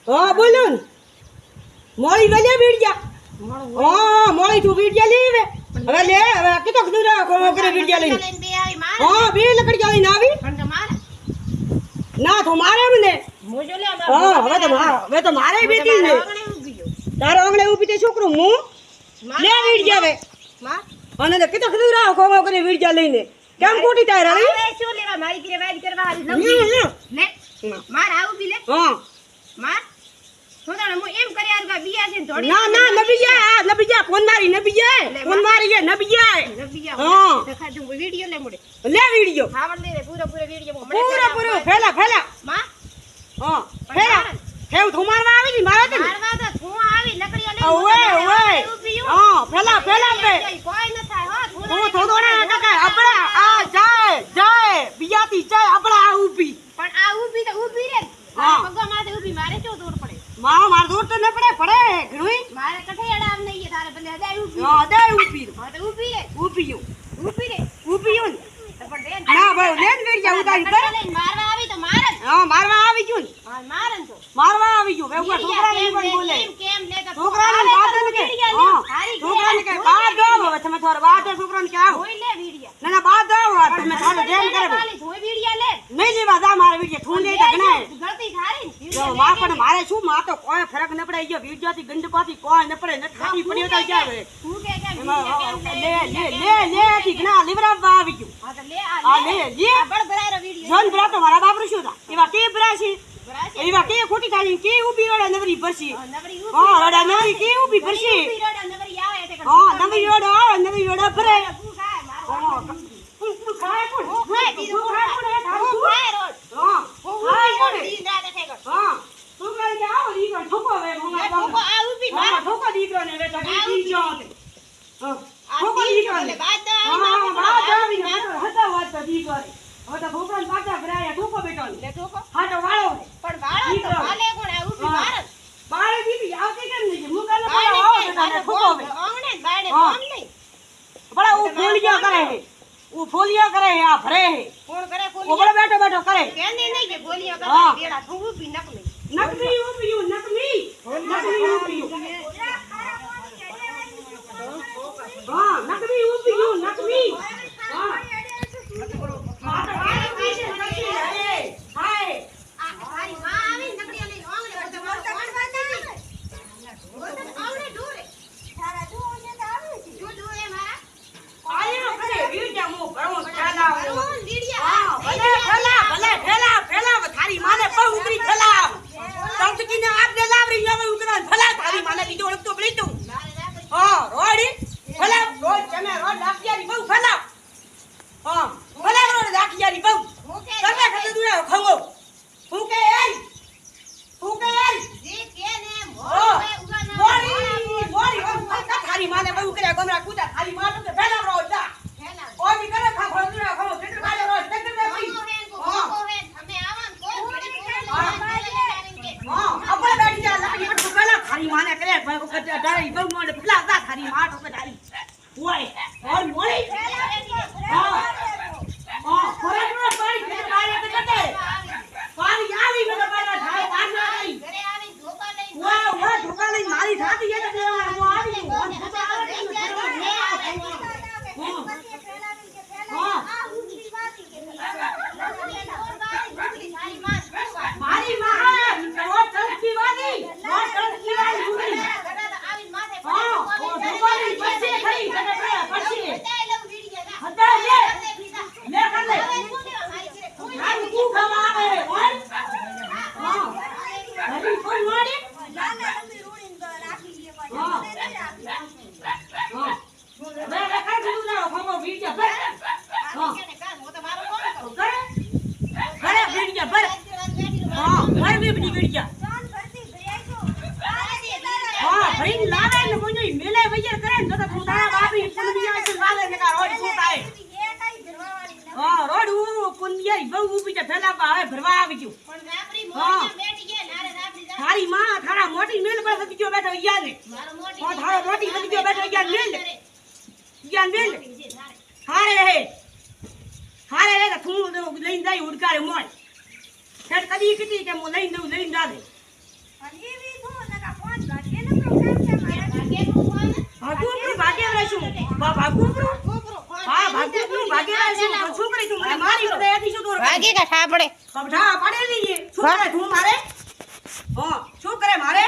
હા બોલો ને મોળી ગલે બીડ્યા હા મોળી તું બીડ્યા લેવે હવે લે હવે કીધો કીધું રાખો કરે બીડ્યા લઈને હા બે લકડી લઈને આવી ના તો મારે મને હા હવે તો મારે બેટી ને તારો આંગણે ઊભી તે છોકરો હું લે બીડ્યા હવે અને કીધો કીધું રાખો કરે બીડ્યા લઈને કેમ ખોટી તારે શું લેવા મારી ઘરે વાડ કરવા લે માર આવું બી લે હા માર હું એમ કરી આરગા બિયા છે થોડી ના નબીજા ફોન મારી નબીજા હા દેખા જો વિડિયો લે મોડે લે વિડિયો ખાવડ લે પૂરો વિડિયો પૂરો ફેલા માં હા ફેલા કેવ તું મારવા આવી ની મારા તે મારવા તો તું આવી લકડીઓ લે ઓએ હા ફેલા બે કોઈ ન થાય હો તું થોડોડા કાકા આપડા આ જાય બિયાતી જાય આપડા આ ઊભી પણ આ ઊભી રે હા પગવા માથે ઊભી મારે શું દૂર પડે માર દૂર તો ન પડે ઘણુઈ મારે કઠેડા આમ નહીં તારે ભલે હદાય ઊભી હા હદાય ઊભી હા તો ઊભી રે પણ ના ભાઈ લેન વેર જાવ તારી પર મારવા આવી તો માર હા મારવા આવી ગયું હા મારન તો મારવા આવી ગયું બેઉવા છોકરાને પણ બોલે કેમ લે તો છોકરાને બાદ કે હા છોકરાને કે બાદ આવો હવે તમે થોર બાદ છોકરાને કે આવો જોઈ લે વિડિયા ના બાદ આવો તમે થોડો જેમ કરે ખાલી જોઈ વિડિયા લે નહીં લેવા જા મારે વિડિયા ઠૂં દે તો ગણે ગળતી થારી જો માં પણ મારે શું માં તો કોઈ ફરક ન પડે ગયો વિડિયાથી ગંડપાથી કોઈ ન પડે ન ખાટી પડ્યો તો જાવે તું કે લે થી ગણા લીવરાવા આવી ગયું હા તો લે આ લે બળ ભરાયરો વિડિયો જોન ભરા તો મારા બાપરું શું થા એવા કે ભરાશી એવા કે ખોટી થાળી કે ઊભી રોડા નવરી ભરશી નવરી હા રોડા નવરી કે ઊભી ભરશી નવરી આવે તે હા નવરી રોડા ભરે તું ખાય મારો ખાય કોણ ખાય દીધું ખાય કોણ હે ખાય રોજ હા ખાય કોણ દી રાતે થેગો હા તું કહે કે આવો દીકરો ઠોકો વે મોંગા ઠોકો આ ઊભી માર ઠોકો દીકરો ને વે તો દી જાવ તે હા ઠોકો દીકરો ને બાદ હા બાદ આવી ને હતા વાત તો દીકરો હવે તો ભોપરાન પાછા ભરાયા ઠોકો બેટો લે ઠોકો હા તો વાળો પણ વાળો તો વાલે કોણ આ ઊભી માર બાળે દીદી આવતી કેમ નહીં મુકાનો બાળે આવો તો ઠોકો વે આંગણે બાળે કોમ નહીં બડા ઓ ફોલિયા કરે હે ઓ ફોલિયા કરે હે આ ભરે હે કોણ કરે ઓ બડા બેઠો કરે કેને નહીં કે બોલિયા કરે હા. બેડા તું ઊભી નકલી નકમી ઊભી હા નકમી ઊભી હા હાય આ તારી માં આવી નકડી લઈને આંગણે તો કોણ વાંચે આંગણે દૂરે તારા જો છે તો આવી છે જો દૂરે મારા આયો કરે વીડિયા મો ભરો ચાલા વીડિયા ભલે ફેલા થારી માને બહુ ઉતરી ફેલા તમકીને આપને લાવરી હવે ઉકરા ભલા થારી માને બીજો ઓળખ તો બળી દઉં હા રોડી ભલા રોડ તમે રોડ રાખિયારી બહુ ફેલા હા ભલા રોડ રાખિયારી બહુ તમે કદે દુએ ખંગો ફૂકે આઈ જે કે ને મોરી થારી માને બહુ કરે ગમરા કુદા થારી માનો કે ભલા રોડ જા ઓય કરે ખા ભોદરા ખો કેટલે બાજે રોડ કેટલે ભાઈ હા આપણે બેઠી જા લાગી બટ ભલા થારી માને કરે ભાઈ કો ડાળી બહુ મોડે ભલા જા થારી માટ કે ડાળી ઓય ઓર મોરી હા ફરક ન પાડી કે બારે કે કટે પાણી આવી મને બારા થાય બાર ના આવી ઘરે આવી ધોકા લઈ વાહ ધોકા લઈ મારી થાતી એ તો હું આવી હું ધોકા આવી હા મારી માં રોડ તળકી વાળી ઉડી હા ધોકા લઈ પછી ખરી પછી હતા લે કર લે આ તું ખાવા આવે ઓય હા હરી કોઈ મોડી મે કાઈ દીધું ના ખમો વીડિયા ભર ઘરે વીડિયા ભર હા ભર વીડિયા હા ભરી લાવે ને કોઈ મેલે વૈયર કરે ને તો તારા બાપી પુનિયા છે વાલે ને કા રોડ ફૂટાય હા રોડ પુનિયા બહુ ઊભી છે ફેલાવા હવે ભરવા આવી ગયું પણ રાપરી મોટી બેઠી ગયા નારે રાપરી તારી માં થારા મોટી મેલ પર સતી ગયો બેઠો યાર ને મારો મોટી ઓ થારો મોટી સતી ગયો બેઠો યાર મેલ હારે હે તો તું લઈને જાય ઉડકારે મોય ફેર કદી કીધી કે હું લઈને જાવે ભાગી કા ઠા પડે સમજા પાડે નહીં શું કરે તું મારે હા શું કરે મારે